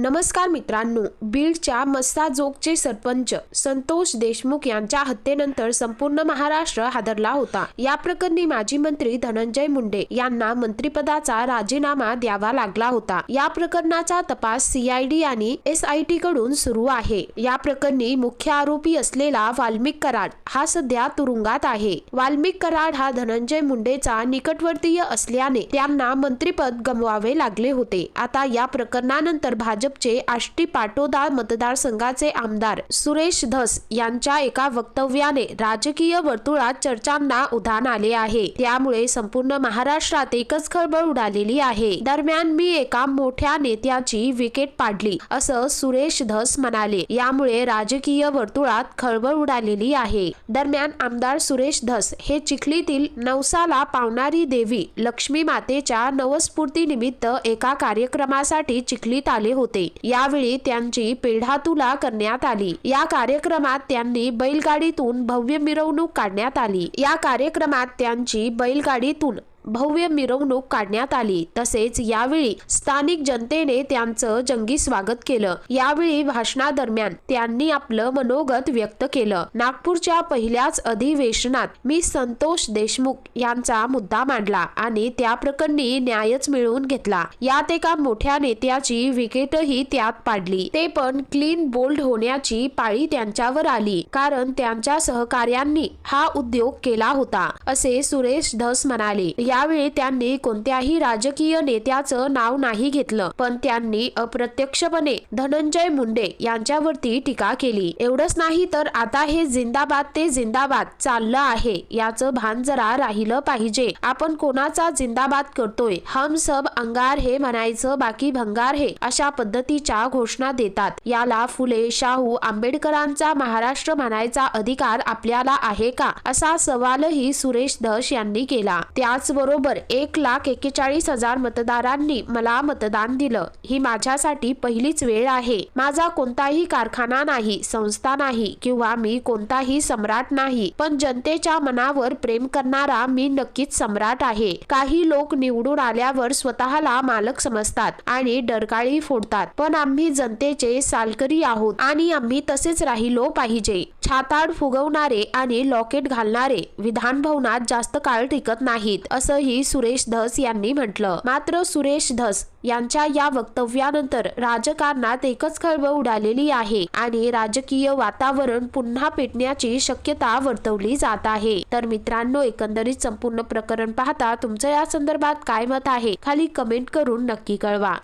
नमस्कार मित्रांनो, बीडच्या मस्साजोगचे सरपंच संतोष देशमुख यांच्या हत्येनंतर संपूर्ण महाराष्ट्र हादरला होता। या प्रकरणी माजी मंत्री धनंजय मुंडे यांना मंत्रिपदाचा राजीनामा द्यावा लागला होता। या प्रकरणाचा तपास CID आणि SIT कडून सुरू आहे। या प्रकरणी मुख्य आरोपी असलेला वाल्मिक कराड हा सध्या तुरुंगात आहे। वाल्मिक कराड हा धनंजय मुंडेचा निकटवर्तीय असल्याने त्यांना मंत्रिपद गमवावे लागले होते। आता या प्रकरणानंतर भाजपचे आष्टी पाटोदा मतदारसंघाचे आमदार सुरेश धस यांच्या एका वक्तव्याने राजकीय वर्तुळात चर्चांना उधाण आले आहे। त्यामुळे संपूर्ण महाराष्ट्रात एकच खळबळ उडालेली आहे। दरम्यान मी एका मोठ्या नेत्याची विकेट पाडली असं सुरेश धस म्हणाले। यामुळे राजकीय वर्तुळात खळबळ उडालेली आहे। दरम्यान आमदार सुरेश धस हे चिखलीतील नवसाला पावणारी देवी लक्ष्मी मातेच्या नवस्फूर्ती निमित्त एका कार्यक्रमासाठी चिखलीत आले होते। यावेळी त्यांची पेढातुला करण्यात आली। या कार्यक्रमात त्यांनी बैलगाडीतून भव्य मिरवणूक काढण्यात आली। या कार्यक्रमात त्यांची बैलगाडीतून भव्य मिरवणूक काढण्यात आली। तसेच यावेळी स्थानिक जनतेने त्यांचं जंगी स्वागत केलं। यावेळी भाषणादरम्यान त्यांनी आपलं मनोगत व्यक्त केलं। नागपूरच्या पहिल्याच अधिवेशनात मी संतोष देशमुख यांचा मुद्दा मांडला आणि त्या प्रकरणी न्यायच मिळवून घेतला। यात एका मोठ्या नेत्याची विकेटही त्यात पाडली। ते पण क्लीन बोल्ड होण्याची पाळी त्यांच्यावर आली, कारण त्यांच्या सहकार्यांनी हा उद्योग केला होता, असे सुरेश धस म्हणाले। यावेळी त्यांनी कोणत्याही राजकीय नेत्याचं नाव नाही घेतलं, पण त्यांनी अप्रत्यक्षपणे धनंजय मुंडे यांच्यावरती टीका केली। एवढंच नाही तर आता हे जिंदाबाद ते जिंदाबाद चाललं आहे, याचं भान जरा राहिलं पाहिजे। आपण कोणाचा जिंदाबाद करतोय? हम सब अंगार हे म्हणायचं, बाकी भंगार हे, अशा पद्धतीच्या घोषणा देतात। याला फुले, शाहू, आंबेडकरांचा महाराष्ट्र म्हणायचा अधिकार आपल्याला आहे का, असा सवालही सुरेश धस यांनी केला। त्याचबरोबर 1,41,000 मतदारांनी मला मतदान दिलं, ही माझ्यासाठी पहिलीच वेळ आहे। माझा कोणताही कारखाना नाही, संस्था नाही किंवा मी कोणताही सम्राट नाही, पण जनतेच्या मनावर प्रेम करणारा मी नक्कीच सम्राट आहे। काही लोक निवडून आल्यावर स्वतःला मालक समजतात आणि डरकाळी फोडतात, पण आम्ही जनतेचे सालकरी आहोत आणि आम्ही तसेच राहिलो पाहिजे। छाताड फुगवणारे आणि लॉकेट घालणारे विधान भवनात जास्त काळ टिकत नाहीत, असंही सुरेश धस यांनी म्हटलं। मात्र सुरेश धस यांच्या या वक्तव्यानंतर राजकारणात एकच खळबळ उडालेली आहे आणि राजकीय वातावरण पुन्हा पेटण्याची शक्यता वर्तवली जात आहे। तर मित्रांनो, एकंदरीत संपूर्ण प्रकरण पाहता तुमचं या संदर्भात काय मत आहे, खाली कमेंट करून नक्की कळवा।